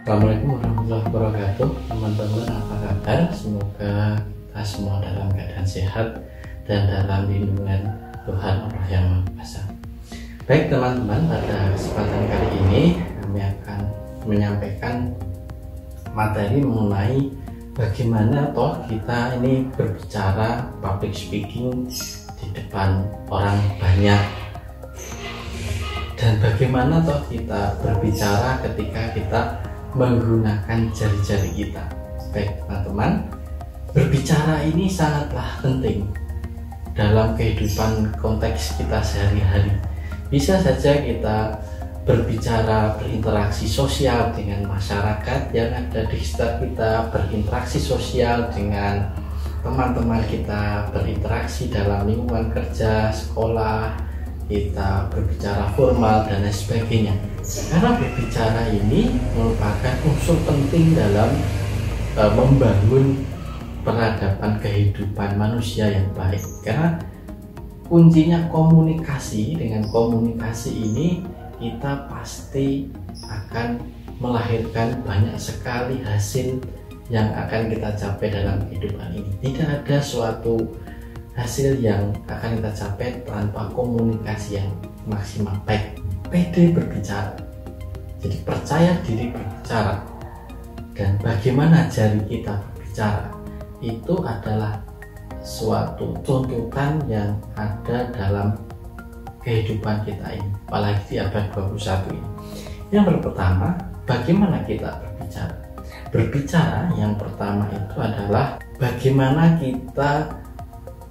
Assalamualaikum warahmatullahi wabarakatuh. Teman-teman, apa kabar? Semoga kita semua dalam keadaan sehat dan dalam lindungan Tuhan Allah Yang Maha Kuasa. Baik teman-teman, pada kesempatan kali ini kami akan menyampaikan materi mengenai bagaimana toh kita ini berbicara public speaking di depan orang banyak, dan bagaimana toh kita berbicara ketika kita menggunakan jari-jari kita. Baik teman-teman, berbicara ini sangatlah penting dalam kehidupan konteks kita sehari-hari. Bisa saja kita berbicara, berinteraksi sosial dengan masyarakat yang ada di sekitar kita, berinteraksi sosial dengan teman-teman kita, berinteraksi dalam lingkungan kerja, sekolah, kita berbicara formal dan lain sebagainya. Karena berbicara ini merupakan unsur penting dalam membangun peradaban kehidupan manusia yang baik. Karena kuncinya komunikasi. Dengan komunikasi ini kita pasti akan melahirkan banyak sekali hasil yang akan kita capai dalam kehidupan ini. Tidak ada suatu hasil yang akan kita capai tanpa komunikasi yang maksimal. Baik, pede berbicara, jadi percaya diri berbicara, dan bagaimana jari kita berbicara itu adalah suatu tuntutan yang ada dalam kehidupan kita ini, apalagi di abad 21 ini. Yang pertama, bagaimana kita berbicara? Berbicara yang pertama itu adalah bagaimana kita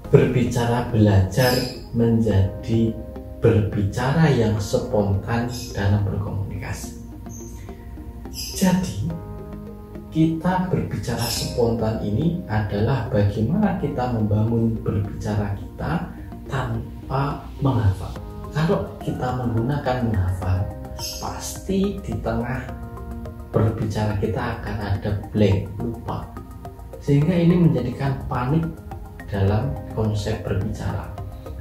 berbicara, belajar menjadi berbicara yang spontan dalam berkomunikasi. Jadi kita berbicara spontan ini adalah bagaimana kita membangun berbicara kita tanpa menghafal. Kalau kita menggunakan menghafal, pasti di tengah berbicara kita akan ada blank, lupa, sehingga ini menjadikan panik dalam konsep berbicara.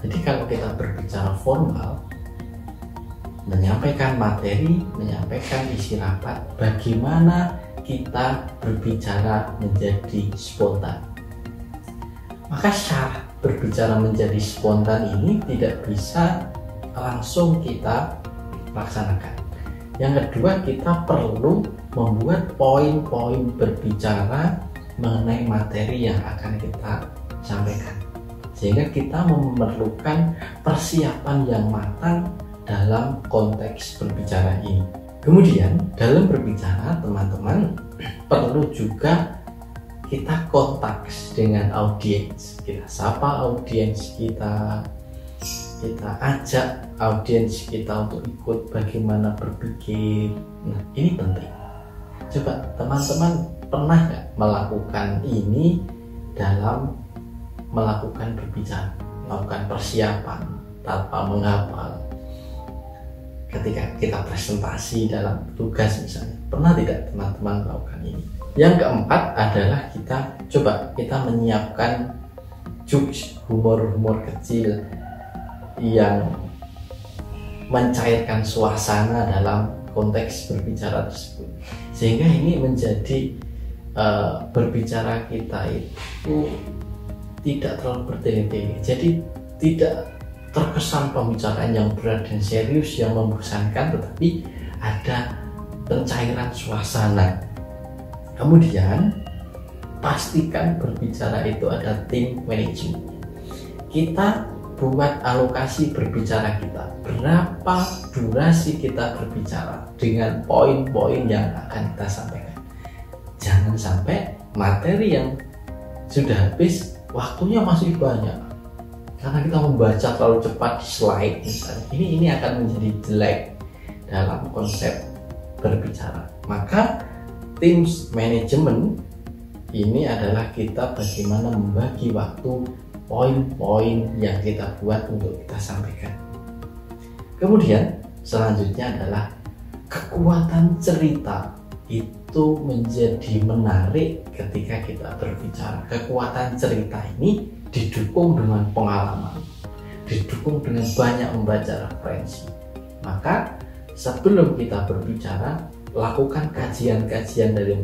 Jadi kalau kita berbicara formal, menyampaikan materi, menyampaikan isi rapat, bagaimana kita berbicara menjadi spontan. Maka syarat berbicara menjadi spontan ini tidak bisa langsung kita laksanakan. Yang kedua, kita perlu membuat poin-poin berbicara mengenai materi yang akan kita sampaikan, sehingga kita memerlukan persiapan yang matang dalam konteks berbicara ini. Kemudian dalam berbicara, teman-teman, perlu juga kita kontak dengan audiens. Kita sapa audiens kita ajak audiens kita untuk ikut bagaimana berpikir. Nah, ini penting. Coba teman-teman pernah nggak melakukan ini dalam melakukan berbicara, melakukan persiapan tanpa menghafal ketika kita presentasi dalam tugas misalnya? Pernah tidak teman-teman melakukan ini? Yang keempat adalah kita menyiapkan jokes, humor-humor kecil yang mencairkan suasana dalam konteks berbicara tersebut, sehingga ini menjadi berbicara kita itu tidak terlalu bertele-tele, jadi tidak terkesan pembicaraan yang berat dan serius yang membosankan, tetapi ada pencairan suasana. Kemudian pastikan berbicara itu ada tim manajemen. Kita buat alokasi berbicara kita, berapa durasi kita berbicara dengan poin-poin yang akan kita sampaikan. Jangan sampai materi yang sudah habis, waktunya masih banyak karena kita membaca terlalu cepat di slide misalnya. Ini akan menjadi jelek dalam konsep berbicara. Maka tim manajemen ini adalah kita bagaimana membagi waktu, poin-poin yang kita buat untuk kita sampaikan. Kemudian selanjutnya adalah kekuatan cerita. Itu menjadi menarik ketika kita berbicara. Kekuatan cerita ini didukung dengan pengalaman, didukung dengan banyak membaca referensi. Maka sebelum kita berbicara, lakukan kajian-kajian dari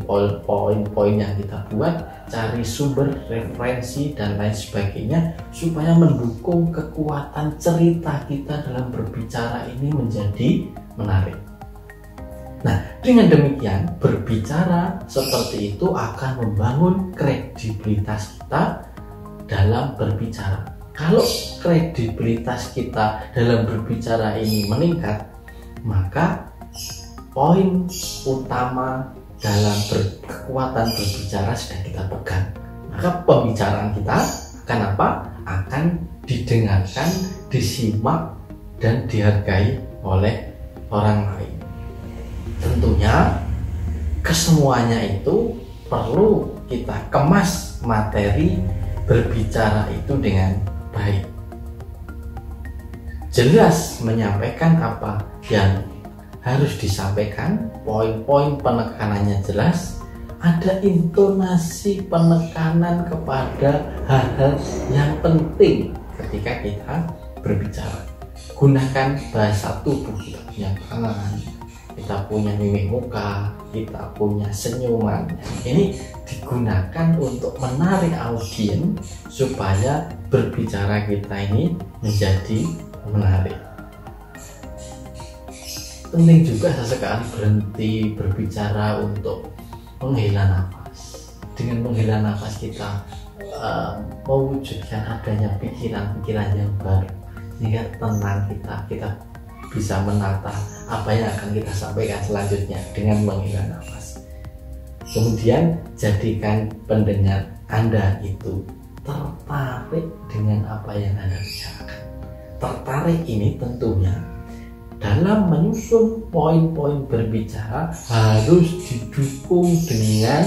poin-poin yang kita buat, cari sumber referensi dan lain sebagainya supaya mendukung kekuatan cerita kita dalam berbicara ini menjadi menarik. Nah, dengan demikian berbicara seperti itu akan membangun kredibilitas kita dalam berbicara. Kalau kredibilitas kita dalam berbicara ini meningkat, maka poin utama dalam kekuatan berbicara sudah kita pegang. Maka pembicaraan kita akan apa? Akan didengarkan, disimak, dan dihargai oleh orang lain. Tentunya kesemuanya itu perlu kita kemas materi berbicara itu dengan baik. Jelas menyampaikan apa yang harus disampaikan, poin-poin penekanannya jelas, ada intonasi penekanan kepada hal-hal yang penting ketika kita berbicara. Gunakan bahasa tubuh, kita punya tangan, kita punya mimik muka, kita punya senyuman. Ini digunakan untuk menarik audiens supaya berbicara kita ini menjadi menarik. Penting juga sesekali berhenti berbicara untuk menghela nafas. Dengan menghela nafas kita mewujudkan adanya pikiran-pikiran yang baru, sehingga tenang kita bisa menata apa yang akan kita sampaikan selanjutnya dengan menghela nafas. Kemudian jadikan pendengar Anda itu tertarik dengan apa yang Anda bicarakan. Tertarik ini tentunya dalam menyusun poin-poin berbicara harus didukung dengan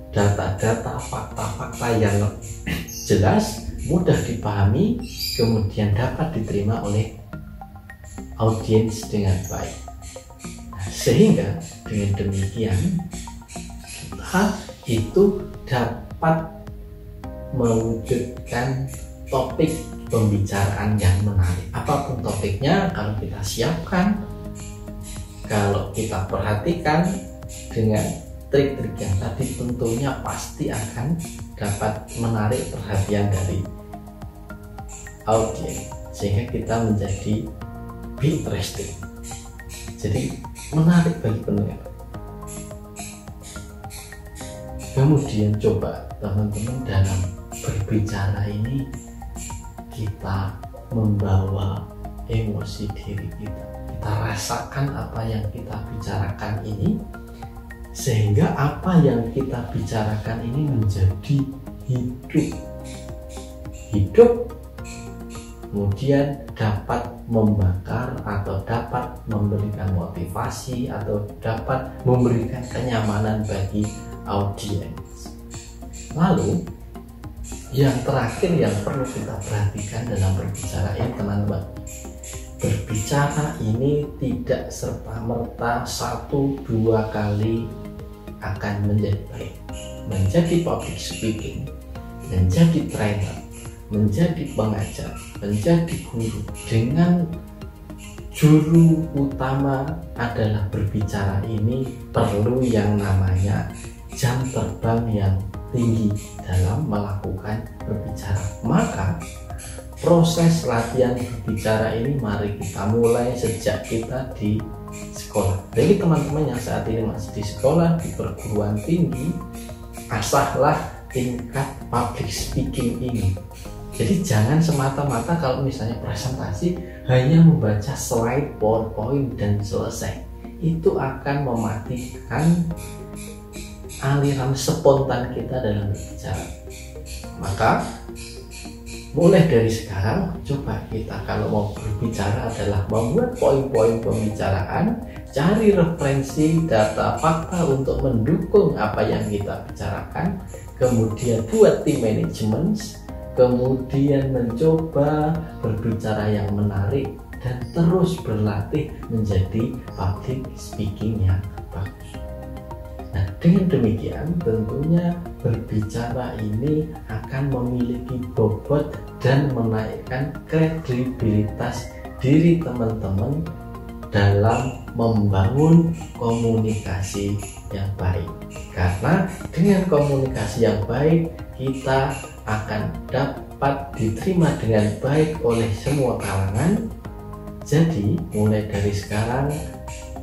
data-data, fakta-fakta yang jelas, mudah dipahami, kemudian dapat diterima oleh audiens dengan baik. Sehingga dengan demikian kita itu dapat mewujudkan topik pembicaraan yang menarik. Apapun topiknya, kalau kita siapkan, kalau kita perhatikan dengan trik-trik yang tadi, tentunya pasti akan dapat menarik perhatian dari audiens, sehingga kita menjadi interesting, jadi menarik bagi pendengar. Kemudian coba teman-teman dalam berbicara ini kita membawa emosi diri kita rasakan apa yang kita bicarakan ini, sehingga apa yang kita bicarakan ini menjadi hidup, kemudian dapat membakar atau dapat memberikan motivasi atau dapat memberikan kenyamanan bagi audiens. Lalu yang terakhir yang perlu kita perhatikan dalam berbicara ini, teman-teman, berbicara ini tidak serta-merta 1-2 kali akan menjadi baik. Menjadi public speaking, menjadi trainer, menjadi pengajar, menjadi guru dengan juru utama adalah berbicara ini perlu yang namanya jam terbang yang tinggi dalam melakukan berbicara. Maka proses latihan berbicara ini mari kita mulai sejak kita di sekolah. Jadi teman-teman yang saat ini masih di sekolah, di perguruan tinggi, asahlah tingkat public speaking ini. Jadi jangan semata-mata kalau misalnya presentasi hanya membaca slide PowerPoint dan selesai. Itu akan mematikan aliran spontan kita dalam berbicara. Maka mulai dari sekarang coba kita kalau mau berbicara adalah membuat poin-poin pembicaraan, cari referensi, data, fakta untuk mendukung apa yang kita bicarakan, kemudian buat tim manajemen, kemudian mencoba berbicara yang menarik dan terus berlatih menjadi public speaking yang bagus. Nah, dengan demikian tentunya berbicara ini akan memiliki bobot dan menaikkan kredibilitas diri teman-teman dalam membangun komunikasi yang baik. Karena dengan komunikasi yang baik kita akan dapat diterima dengan baik oleh semua kalangan. Jadi mulai dari sekarang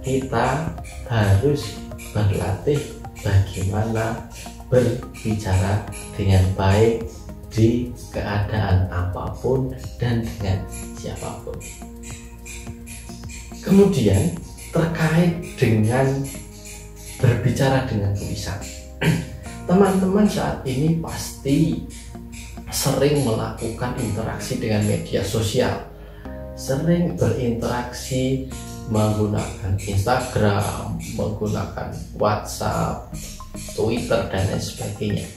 kita harus berlatih bagaimana berbicara dengan baik di keadaan apapun dan dengan siapapun. Kemudian terkait dengan berbicara dengan tulisan, teman-teman saat ini pasti sering melakukan interaksi dengan media sosial, sering berinteraksi menggunakan Instagram, menggunakan WhatsApp, Twitter, dan lain sebagainya.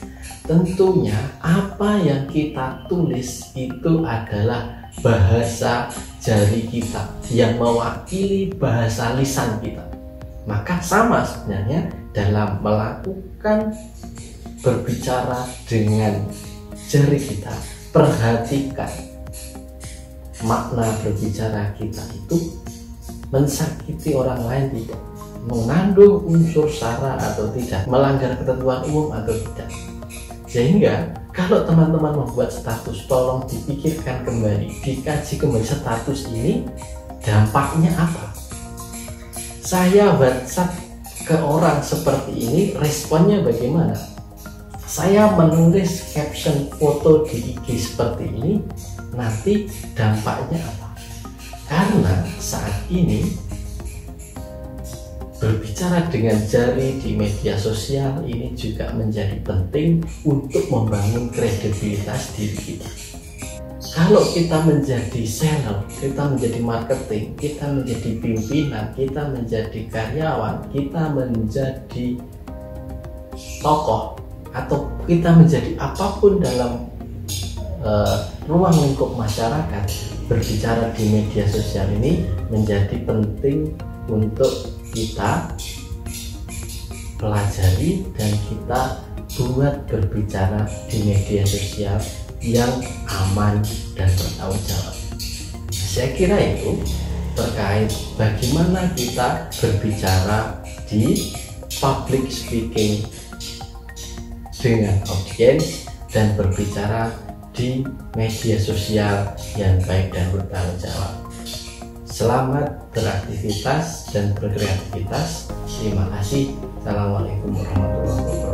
Tentunya apa yang kita tulis itu adalah bahasa jari kita yang mewakili bahasa lisan kita. Maka sama sebenarnya dalam melakukan berbicara dengan jari kita, perhatikan makna berbicara kita itu mensakiti orang lain tidak, mengandung unsur sara atau tidak, melanggar ketentuan umum atau tidak. Sehingga kalau teman-teman membuat status, tolong dipikirkan kembali, dikaji kembali status ini dampaknya apa. Saya WhatsApp ke orang seperti ini, responnya bagaimana? Saya menulis caption foto di IG seperti ini, nanti dampaknya apa? Karena saat ini berbicara dengan jari di media sosial ini juga menjadi penting untuk membangun kredibilitas diri kita. Kalau kita menjadi seller, kita menjadi marketing, kita menjadi pimpinan, kita menjadi karyawan, kita menjadi tokoh, atau kita menjadi apapun dalam ruang lingkup masyarakat, berbicara di media sosial ini menjadi penting untuk kita pelajari dan kita buat berbicara di media sosial yang aman dan bertanggung jawab. Saya kira itu terkait bagaimana kita berbicara di public speaking dengan audiens dan berbicara di media sosial yang baik dan bertanggung jawab. Selamat beraktivitas dan berkreativitas. Terima kasih. Assalamualaikum warahmatullahi wabarakatuh.